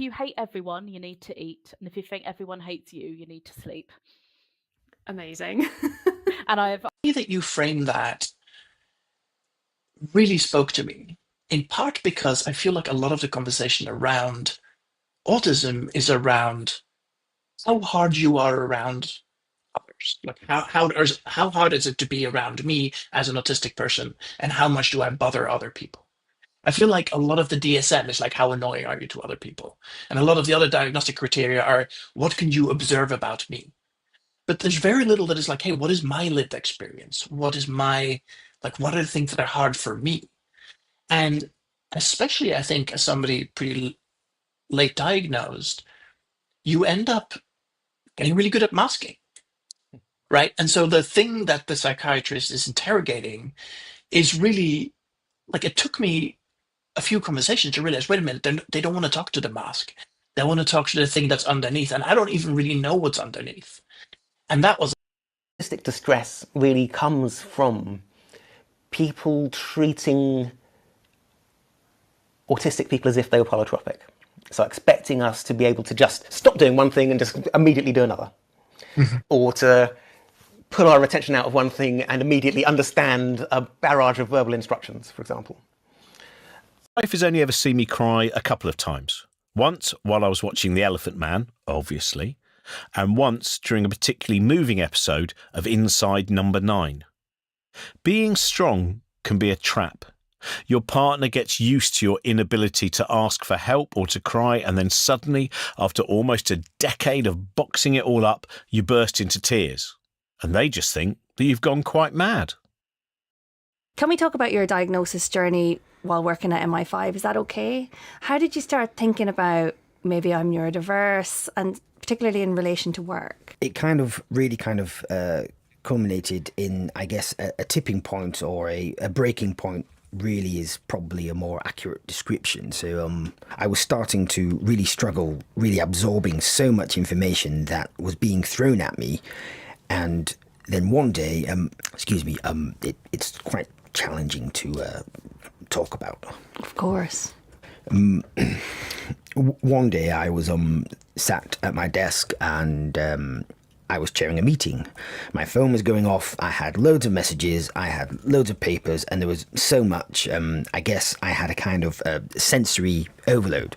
you hate everyone, you need to eat. And if you think everyone hates you, you need to sleep. Amazing. And The way that you frame that really spoke to me, in part because I feel like a lot of the conversation around autism is around how hard you are around others. Like how hard is it to be around me as an autistic person, and how much do I bother other people? I feel like a lot of the DSM is like, how annoying are you to other people? And a lot of the other diagnostic criteria are, what can you observe about me? But there's very little that is like, hey, what is my lived experience? What is my, like, what are the things that are hard for me? And especially, I think, as somebody pretty late diagnosed, you end up getting really good at masking, right? And so the thing that the psychiatrist is interrogating is really like, it took me a few conversations to realize, wait a minute, they don't want to talk to the mask. They want to talk to the thing that's underneath. And I don't even really know what's underneath. And that was. Autistic distress really comes from people treating autistic people as if they were polytropic. So expecting us to be able to just stop doing one thing and just immediately do another. Or to pull our attention out of one thing and immediately understand a barrage of verbal instructions, for example. My wife has only ever seen me cry a couple of times. Once while I was watching The Elephant Man, obviously, and once during a particularly moving episode of Inside Number 9. Being strong can be a trap. Your partner gets used to your inability to ask for help or to cry, and then suddenly, after almost a decade of boxing it all up, you burst into tears. And they just think that you've gone quite mad. Can we talk about your diagnosis journey while working at MI5? Is that okay? How did you start thinking about, maybe I'm neurodiverse, and particularly in relation to work? It really culminated in, I guess, a tipping point, or a breaking point really is probably a more accurate description. So I was starting to really struggle, really absorbing so much information that was being thrown at me. And then one day, it's quite challenging to talk about. Of course. One day I was sat at my desk, and I was chairing a meeting. My phone was going off. I had loads of messages. I had loads of papers, and there was so much. I guess I had a kind of sensory overload,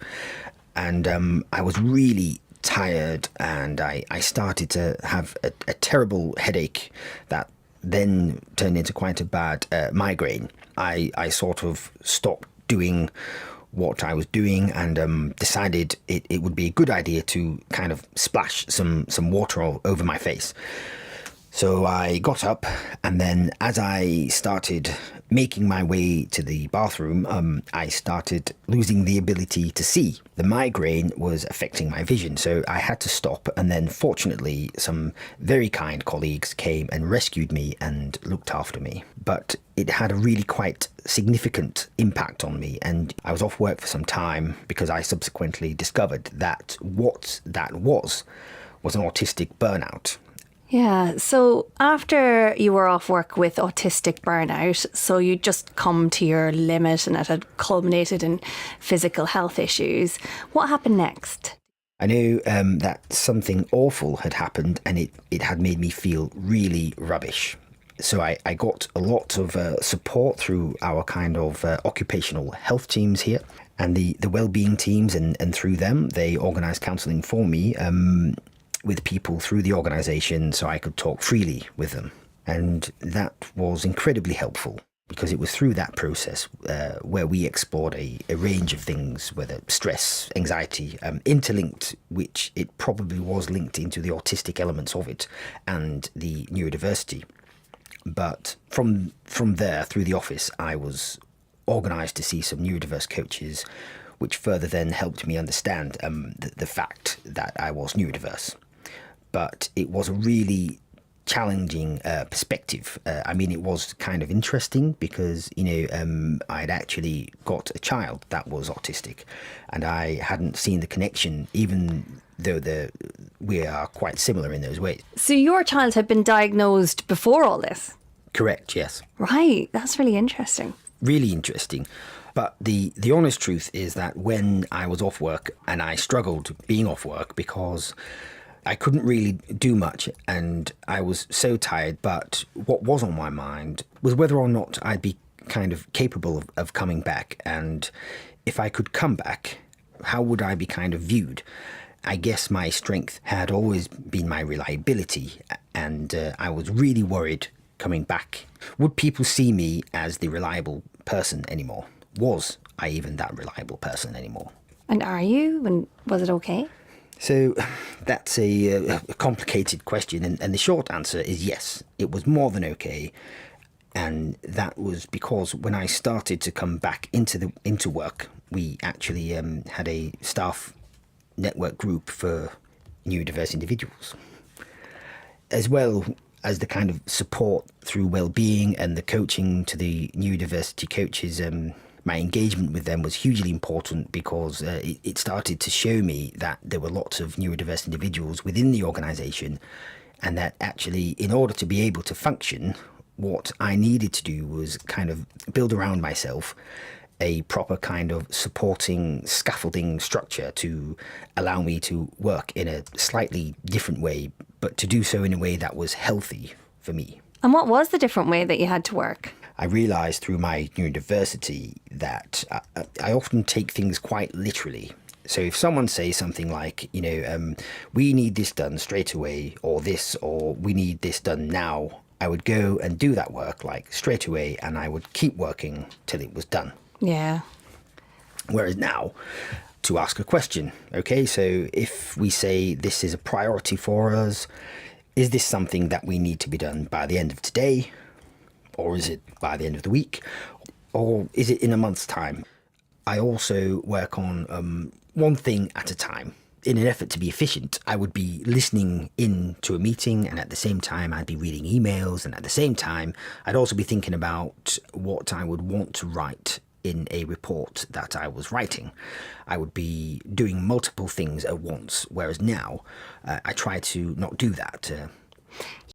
and I was really tired, and I started to have a terrible headache that then turned into quite a bad migraine. I sort of stopped doing what I was doing, and decided it would be a good idea to kind of splash some water all over my face. So I got up, and then as I started making my way to the bathroom, I started losing the ability to see. The migraine was affecting my vision, so I had to stop, and then fortunately some very kind colleagues came and rescued me and looked after me. But it had a really quite significant impact on me, and I was off work for some time because I subsequently discovered that what that was an autistic burnout. Yeah, so after you were off work with autistic burnout, so you just come to your limit and it had culminated in physical health issues, what happened next? I knew that something awful had happened, and it had made me feel really rubbish. So I got a lot of support through our kind of occupational health teams here, and the well-being teams, and through them they organised counselling for me with people through the organisation, so I could talk freely with them. And that was incredibly helpful, because it was through that process where we explored a range of things, whether stress, anxiety, interlinked, which it probably was linked into the autistic elements of it, and the neurodiversity. But from there, through the office, I was organised to see some neurodiverse coaches, which further then helped me understand the fact that I was neurodiverse. But it was a really challenging perspective. It was kind of interesting because, I'd actually got a child that was autistic, and I hadn't seen the connection, even though we are quite similar in those ways. So your child had been diagnosed before all this? Correct, yes. Right, that's really interesting. Really interesting. But the honest truth is that when I was off work, and I struggled being off work because I couldn't really do much and I was so tired, but what was on my mind was whether or not I'd be kind of capable of coming back, and if I could come back, how would I be kind of viewed? I guess my strength had always been my reliability, and I was really worried coming back. Would people see me as the reliable person anymore? Was I even that reliable person anymore? And are you? And was it okay? So that's a complicated question, and the short answer is yes, it was more than okay. And that was because when I started to come back into work, we actually had a staff network group for neurodiverse individuals, as well as the kind of support through well-being and the coaching to the neurodiversity coaches. My engagement with them was hugely important because it started to show me that there were lots of neurodiverse individuals within the organisation, and that actually, in order to be able to function, what I needed to do was kind of build around myself a proper kind of supporting scaffolding structure to allow me to work in a slightly different way, but to do so in a way that was healthy for me. And what was the different way that you had to work? I realised through my neurodiversity that I often take things quite literally. So if someone says something like, we need this done straight away, or we need this done now, I would go and do that work like straight away, and I would keep working till it was done. Yeah. Whereas now, to ask a question, okay, so if we say this is a priority for us, is this something that we need to be done by the end of today? Or is it by the end of the week? Or is it in a month's time? I also work on one thing at a time. In an effort to be efficient, I would be listening in to a meeting, and at the same time I'd be reading emails, and at the same time I'd also be thinking about what I would want to write in a report that I was writing. I would be doing multiple things at once, whereas now I try to not do that.